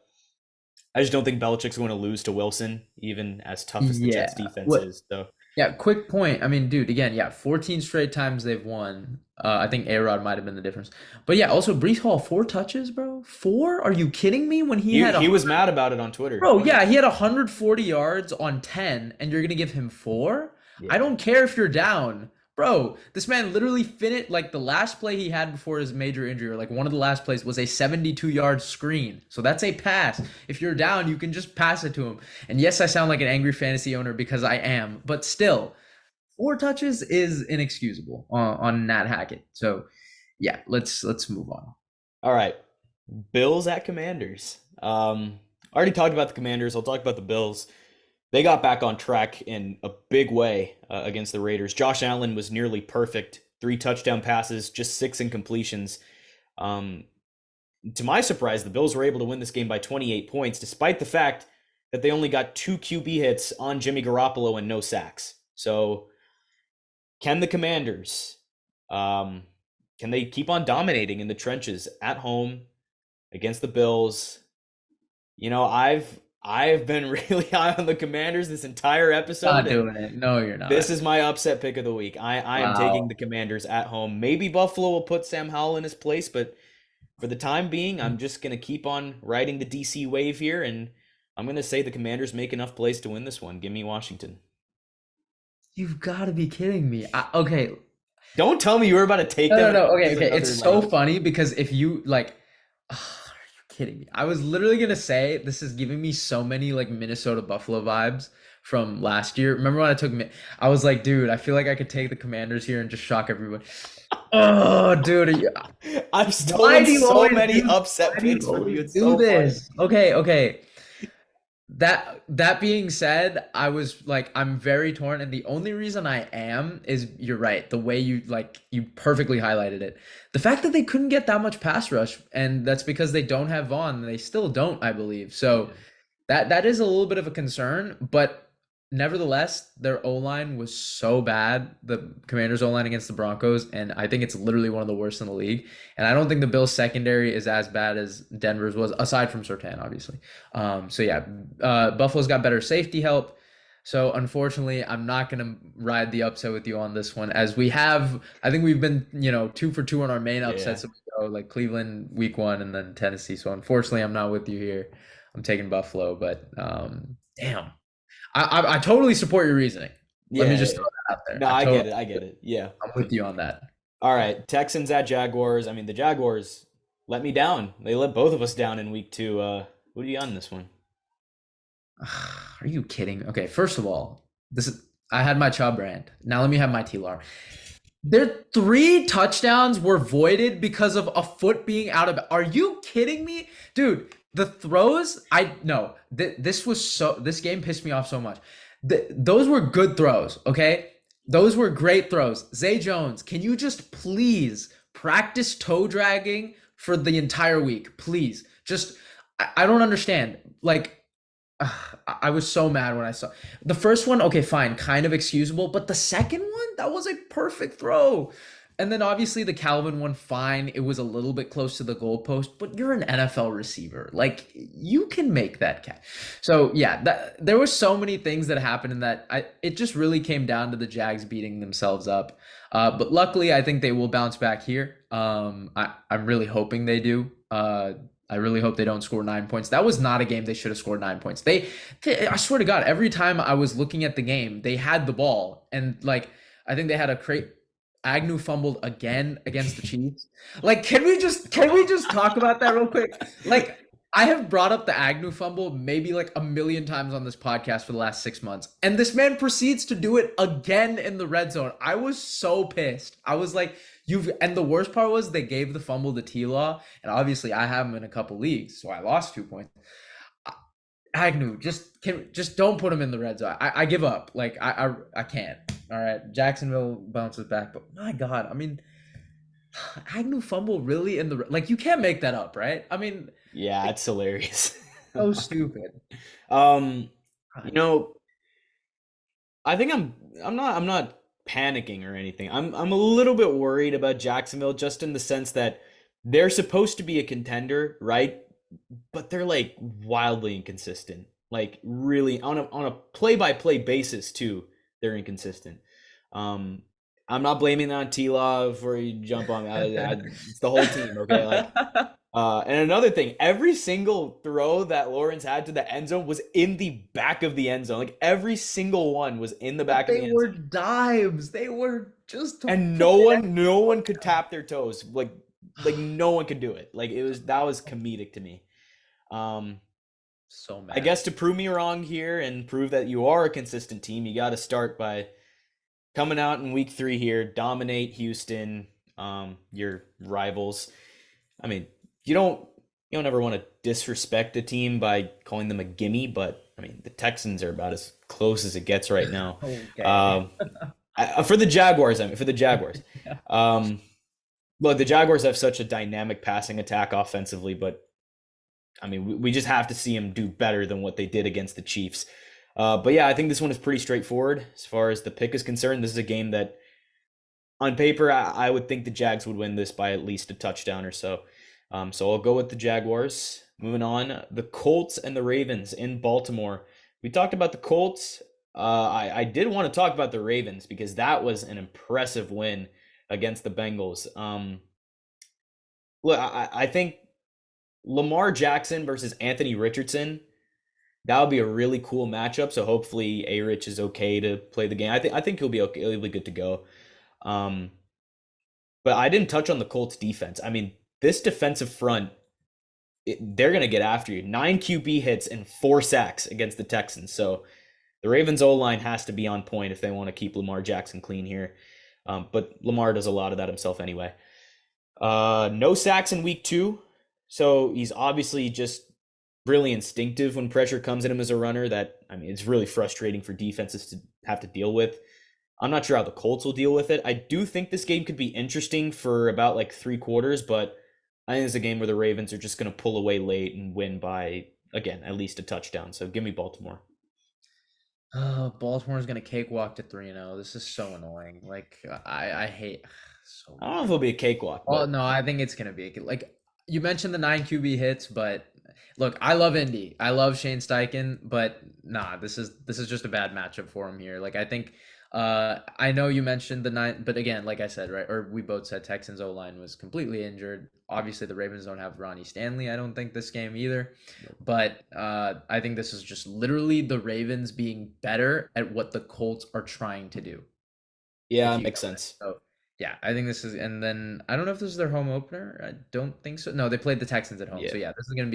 I just don't think Belichick's going to lose to Wilson, even as tough as the Jets Yeah. defense What? is. So Yeah, quick point. I mean, dude, again, yeah, 14 straight times they've won. I think A-Rod might have been the difference. But yeah, also Brees Hall, 4 touches, bro. Four? Are you kidding me? When he had he was mad about it on Twitter. bro, yeah, he had 140 yards on 10, and you're gonna give him four? I Yeah. don't care if you're down. Bro, this man literally finished like the last play he had before his major injury, or like one of the last plays was a 72-yard screen. So that's a pass. If you're down, you can just pass it to him. And yes, I sound like an angry fantasy owner because I am, but still, 4 touches is inexcusable on Nat Hackett. So yeah, let's move on. All right. Bills at Commanders. Already talked about the Commanders. I'll talk about the Bills. They got back on track in a big way against the Raiders. Josh Allen was nearly perfect. 3 touchdown passes, just 6 incompletions. Um, to my surprise, the Bills were able to win this game by 28 points, despite the fact that they only got 2 QB hits on Jimmy Garoppolo and no sacks. So, can the Commanders, can they keep on dominating in the trenches at home against the Bills? You know, I've been really high on the Commanders this entire episode, Not and doing it. No, you're this not. is my upset pick of the week. I am taking Wow. the Commanders at home. Maybe Buffalo will put Sam Howell in his place, but for the time being, I'm just gonna keep on riding the DC wave here, and I'm gonna say the Commanders make enough plays to win this one. Give me Washington. You've got to be kidding me. Okay. Don't tell me you were about to take No, no, them and no. Okay, lose okay. It's another so leg. funny because if you like, are you kidding me? I was literally gonna say this is giving me so many like Minnesota Buffalo vibes from last year. Remember when I took I was like, dude, I feel like I could take the Commanders here and just shock everybody. Oh, dude, I've why stolen do you so always many do? upset Why do you picks from always you. It's do so funny. this? Okay, okay. That being said, I was like I'm very torn, and the only reason I am is you're right. The way you perfectly highlighted it. The fact that they couldn't get that much pass rush, and that's because they don't have Vaughn, and they still don't, I believe. So Yeah. that is a little bit of a concern, but nevertheless, their O-line was so bad, the Commanders O-line against the Broncos, and I think it's literally one of the worst in the league. And I don't think the Bills secondary is as bad as Denver's was, aside from Surtain, obviously. So yeah, Buffalo's got better safety help. So unfortunately, I'm not gonna ride the upset with you on this one, as we have. I think we've been, 2 for 2 on our main Yeah. upsets. So we go like Cleveland week 1 and then Tennessee. So unfortunately, I'm not with you here. I'm taking Buffalo, but damn, I totally support your reasoning. Let me Yeah. just Yeah. throw that out there. No, I get it. I get it. Yeah. I'm with you on that. All right. Texans at Jaguars. I mean, the Jaguars let me down. They let both of us down in week 2. What are you on this one? Are you kidding? Okay, first of all, this is I had my Chubb rant. Now let me have my T-Lar. Their 3 touchdowns were voided because of a foot being out of. Are you kidding me, dude? The throws, I no. This game pissed me off so much. Those were good throws, okay? Those were great throws. Zay Jones, can you just please practice toe dragging for the entire week, please? Just I don't understand. Like I was so mad when I saw the first one. Okay, fine, kind of excusable, but the second one, that was a perfect throw. And then obviously the Calvin one, fine. It was a little bit close to the goalpost, but you're an NFL receiver. Like you can make that catch. So yeah, there were so many things that happened in that. It just really came down to the Jags beating themselves up. But luckily, I think they will bounce back here. I'm really hoping they do. I really hope they don't score 9 points. That was not a game they should have scored 9 points. I swear to God, every time I was looking at the game, they had the ball, and like I think they had a crate. Agnew fumbled again against the Chiefs. Like, can we just talk about that real quick? Like, I have brought up the Agnew fumble maybe like a million times on this podcast for the last 6 months, and this man proceeds to do it again in the red zone. I was so pissed. I was like, and the worst part was they gave the fumble to T-Law, and obviously I have him in a couple leagues, so I lost 2 points. Agnew, just don't put him in the red zone. I give up. Like I can't. All right, Jacksonville bounces back, but my God, I mean, Agnew fumble really in the like you can't make that up, right? I mean, Yeah, it's hilarious. so stupid. um, you God. know, I think I'm not panicking or anything. I'm a little bit worried about Jacksonville just in the sense that they're supposed to be a contender, right? But they're like wildly inconsistent. Like really on a play-by-play basis too, they're inconsistent. Um I'm not blaming that on T-Law before you jump on me. It's the whole team, okay? Like and another thing, every single throw that Lawrence had to the end zone was in the back of the end zone. Like every single one was in the But back of they the end were zone. dimes. They were just to And put it no one could tap their toes. Like no one could do it. Like it was that was comedic to me. Um so I mad. guess to prove me wrong here and prove that you are a consistent team, you got to start by coming out in week 3 here, dominate Houston, your rivals. I mean, you don't you don't ever want to disrespect a team by calling them a gimme, but I mean the Texans are about as close as it gets right now. Okay. Um, for the Jaguars, I mean for the Jaguars. Um, look, the Jaguars have such a dynamic passing attack offensively, but I mean we just have to see them do better than what they did against the Chiefs. But yeah, I think this one is pretty straightforward as far as the pick is concerned. This is a game that on paper, I would think the Jags would win this by at least a touchdown or so. So I'll go with the Jaguars. Moving on, the Colts and the Ravens in Baltimore. We talked about the Colts. I did want to talk about the Ravens because that was an impressive win against the Bengals. Look, I think Lamar Jackson versus Anthony Richardson, that would be a really cool matchup. So hopefully A Rich is okay to play the game. I think he'll be okay. He'll be good to go. Um, but I didn't touch on the Colts defense. I mean, this defensive front, they're going to get after you. 9 QB hits and 4 sacks against the Texans. So the Ravens O-line has to be on point if they want to keep Lamar Jackson clean here. But Lamar does a lot of that himself anyway. No sacks in week 2. So he's obviously just really instinctive when pressure comes at him as a runner. That, I mean, it's really frustrating for defenses to have to deal with. I'm not sure how the Colts will deal with it. I do think this game could be interesting for about like 3 quarters, but I think it's a game where the Ravens are just going to pull away late and win by, again, at least a touchdown. So give me Baltimore. Baltimore's gonna cakewalk to 3-0. This is so annoying. Like I hate so I don't know if bad. it'll be a cakewalk, Oh but no, I think it's gonna be like you mentioned the 9 QB hits, but look, I love Indy. I love Shane Steichen, but nah, this is just a bad matchup for him here. Like I think I know you mentioned the 9, but again, like I said, right, or we both said Texans O line was completely injured. Obviously, the Ravens don't have Ronnie Stanley. I don't think this game either, but I think this is just literally the Ravens being better at what the Colts are trying to do. yeah, If it you makes get what I sense. so yeah, I think this is, and then I don't know if this is their home opener. I don't think so. No, they played the Texans at home. Yeah. So yeah, this is gonna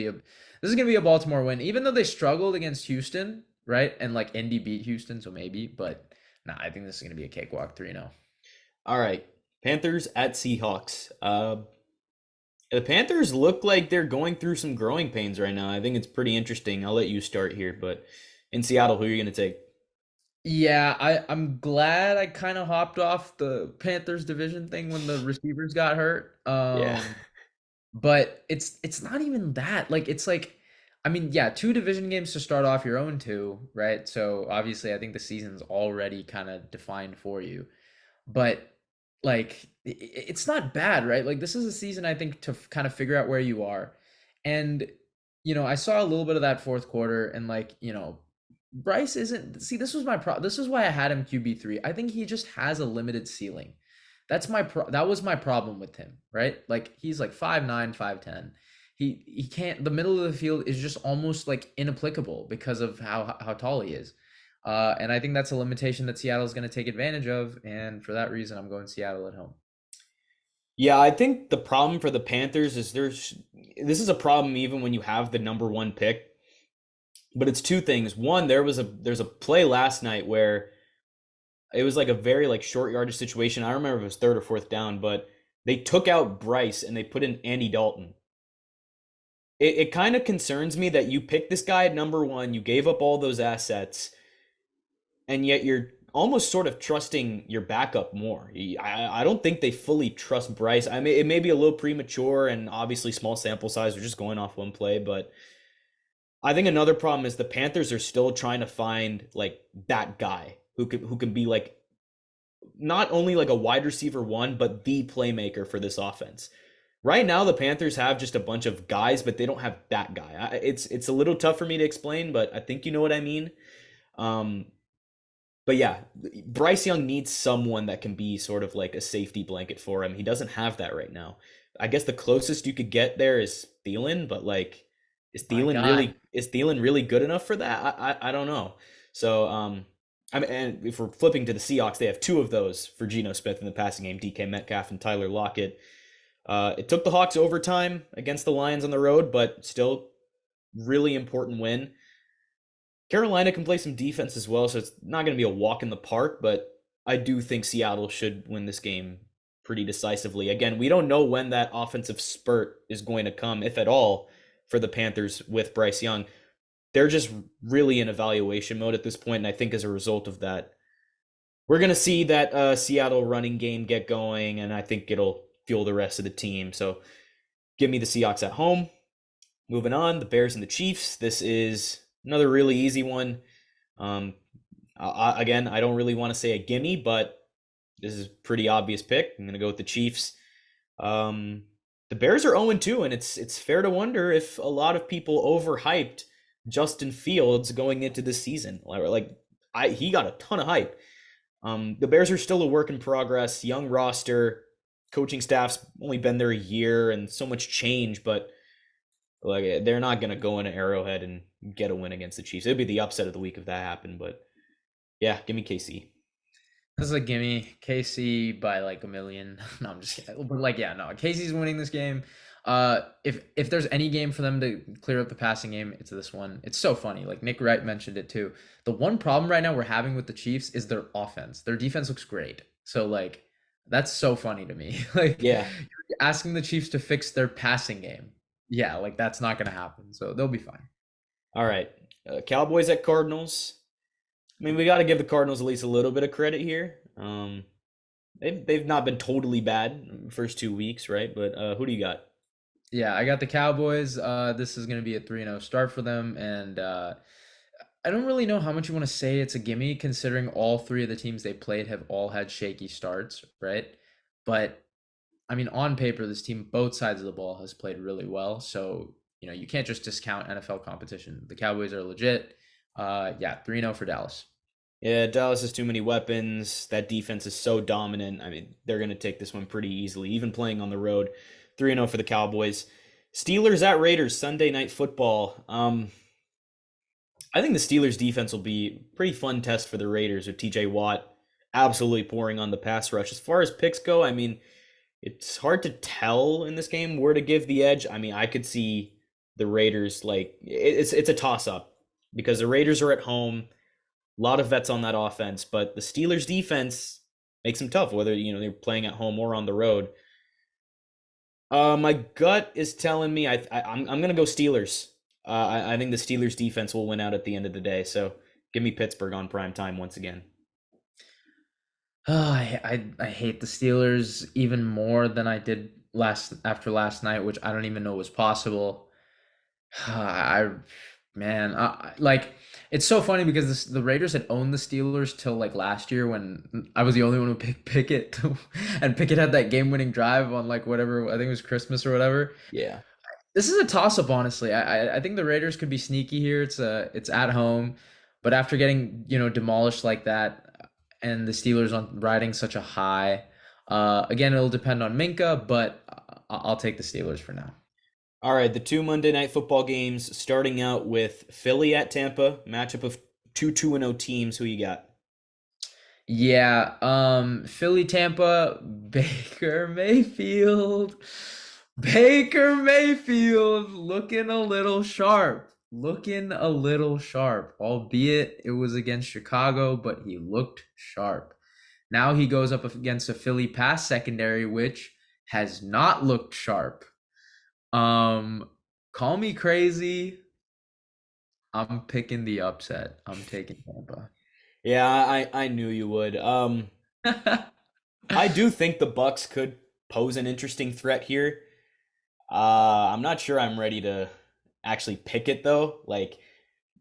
be a Baltimore win. Even though they struggled against Houston, right? And like Indy beat Houston, so maybe, but nah, I think this is gonna be a cakewalk 3-0. All right. Panthers at Seahawks. The Panthers look like they're going through some growing pains right now. I think it's pretty interesting. I'll let you start here, but in Seattle, who are you going to take? Yeah, I'm glad I kind of hopped off the Panthers division thing when the receivers got hurt. Yeah. But it's not even that. Like it's like I mean, yeah, 2 division games to start off your own two, right? So obviously I think the season's already kind of defined for you. But like it's not bad, right? Like this is a season I think to kind of figure out where you are. And I saw a little bit of that fourth quarter and like, Bryce isn't see this was my this is why I had him QB3. I think he just has a limited ceiling. That was my problem with him, right? Like he's like 5'9", 5'10". He can't, the middle of the field is just almost like inapplicable because of how tall he is. And I think that's a limitation that Seattle is going to take advantage of, and for that reason I'm going Seattle at home. Yeah, I think the problem for the Panthers is this is a problem even when you have the number 1 pick. But it's 2 things. One, there's a play last night where it was like a very like short yardage situation. I don't remember if it was 3rd or 4th down, but they took out Bryce and they put in Andy Dalton. It kind of concerns me that you picked this guy at number 1, you gave up all those assets, and yet you're almost sort of trusting your backup more. I don't think they fully trust Bryce. I mean, it may be a little premature and obviously small sample size. We're just going off one play, but I think another problem is the Panthers are still trying to find like that guy who can be like not only like a wide receiver one, but the playmaker for this offense. Right now, the Panthers have just a bunch of guys, but they don't have that guy. It's a little tough for me to explain, but I think you know what I mean. Um, but yeah, Bryce Young needs someone that can be sort of like a safety blanket for him. He doesn't have that right now. I guess the closest you could get there is Thielen, but like, My God. Is Thielen really good enough for that? I don't know. So I mean, and if we're flipping to the Seahawks, they have two of those for Geno Smith in the passing game: DK Metcalf and Tyler Lockett. It took the Hawks overtime against the Lions on the road, but still really important win. Carolina can play some defense as well, so it's not going to be a walk in the park, but I do think Seattle should win this game pretty decisively. Again, we don't know when that offensive spurt is going to come, if at all, for the Panthers with Bryce Young. They're just really in evaluation mode at this point, and I think as a result of that, we're going to see that Seattle running game get going, and I think it'll fuel the rest of the team. So give me the Seahawks at home. Moving on, the Bears and the Chiefs. This is another really easy one. Again, I don't really want to say a gimme, but this is a pretty obvious pick. I'm going to go with the Chiefs. The Bears are 0-2, and it's fair to wonder if a lot of people overhyped Justin Fields going into this season. He got a ton of hype. The Bears are still a work in progress, young roster, coaching staff's only been there a year, and so much change, but like they're not gonna go into Arrowhead and get a win against the Chiefs. It'd be the upset of the week if that happened, but yeah, give me KC. This is a gimme. KC by like a million. No, I'm just kidding. But like, yeah, no. KC's winning this game. If there's any game for them to clear up the passing game, it's this one. It's so funny. Like Nick Wright mentioned it too. The one problem right now we're having with the Chiefs is their offense. Their defense looks great. So like, that's so funny to me. Like Yeah. you're asking the Chiefs to fix their passing game. Yeah, like that's not gonna happen. So they'll be fine. All right. Cowboys at Cardinals. I mean, we got to give the Cardinals at least a little bit of credit here. They've not been totally bad first 2 weeks, right? But who do you got? Yeah, I got the Cowboys. This is going to be a 3-0 start for them. And I don't really know how much you want to say it's a gimme, considering all three of the teams they played have all had shaky starts, right? But I mean, on paper, this team, both sides of the ball, has played really well. So, you can't just discount NFL competition. The Cowboys are legit. Yeah, 3-0 for Dallas. Yeah, Dallas has too many weapons. That defense is so dominant. I mean, they're going to take this one pretty easily, even playing on the road. 3-0 for the Cowboys. Steelers at Raiders, Sunday Night Football. I think the Steelers defense will be a pretty fun test for the Raiders with TJ Watt absolutely pouring on the pass rush. As far as picks go, I mean, it's hard to tell in this game where to give the edge. I mean, I could see the Raiders it's a toss up because the Raiders are at home. A lot of vets on that offense, but the Steelers defense makes them tough, whether they're playing at home or on the road. My gut is telling me I'm gonna go Steelers. I think the Steelers defense will win out at the end of the day. So give me Pittsburgh on prime time once again. Oh, I hate the Steelers even more than I did after last night, which I don't even know was possible. I man, like it's so funny because the Raiders had owned the Steelers till like last year when I was the only one who picked Pickett, and Pickett had that game-winning drive on like whatever I think it was Christmas or whatever. Yeah. This is a toss-up, honestly. I think the Raiders could be sneaky here. It's at home, but after getting demolished like that, and the Steelers on riding such a high, again it'll depend on Minka, but I'll take the Steelers for now. All right, the two Monday Night Football games starting out with Philly at Tampa, matchup of two 2-0 teams. Who you got? Yeah, Philly, Tampa, Baker Mayfield. Baker Mayfield looking a little sharp. Looking a little sharp, albeit it was against Chicago, but he looked sharp. Now he goes up against a Philly pass secondary, which has not looked sharp. Call me crazy. I'm picking the upset. I'm taking Tampa. Yeah, I knew you would. I do think the Bucks could pose an interesting threat here. I'm not sure I'm ready to actually pick it though. Like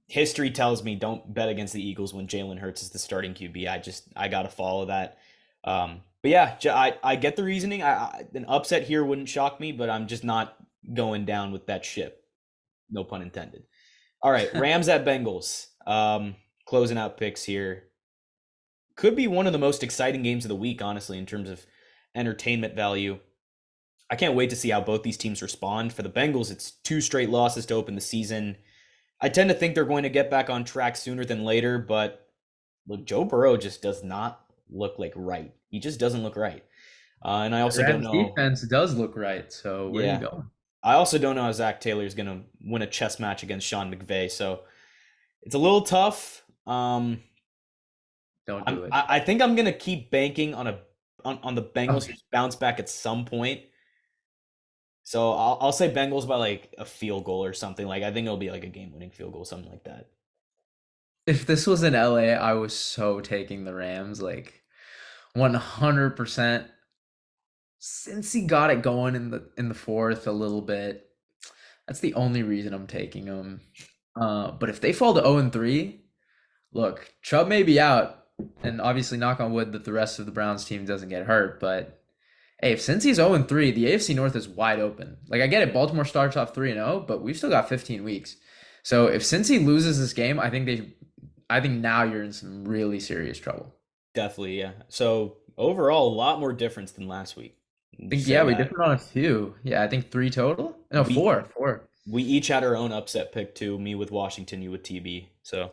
history tells me don't bet against the Eagles when Jalen Hurts is the starting QB. I gotta follow that. But yeah, I get the reasoning. An upset here wouldn't shock me, but I'm just not going down with that ship. No pun intended. All right, Rams at Bengals. Closing out picks here. Could be one of the most exciting games of the week, honestly, in terms of entertainment value. I can't wait to see how both these teams respond. For the Bengals, it's 2 straight losses to open the season. I tend to think they're going to get back on track sooner than later, but look, Joe Burrow just does not look like right. He just doesn't look right. And I also don't Rams know. defense does look right. So where are you Yeah, going? I also don't know how Zach Taylor is going to win a chess match against Sean McVay. So it's a little tough. Don't do it. I think I'm gonna keep banking on the Bengals Okay. to bounce back at some point. So I'll say Bengals by like a field goal or something. Like I think it'll be like a game winning field goal, something like that. If this was in LA, I was so taking the Rams, like 100%. Since he got it going in the fourth a little bit, that's the only reason I'm taking them. But if they fall to 0-3, look, Chubb may be out, and obviously knock on wood that the rest of the Browns team doesn't get hurt. But hey, if since he's 0-3, the AFC North is wide open. Like I get it, Baltimore starts off 3-0, but we've still got 15 weeks. So if since he loses this game, I think now you're in some really serious trouble. Definitely, yeah. So overall, a lot more difference than last week. I think Say yeah, we that. differed on a few. Yeah, I think three total. No, We four. we each had our own upset pick too. Me with Washington, you with TB. So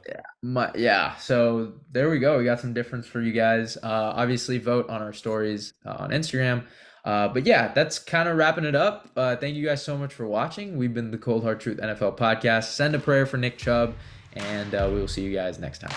Yeah. So there we go. We got some difference for you guys. Obviously, vote on our stories on Instagram. But yeah, that's kind of wrapping it up. Thank you guys so much for watching. We've been the Cold Hard Truth NFL podcast. Send a prayer for Nick Chubb, and we will see you guys next time.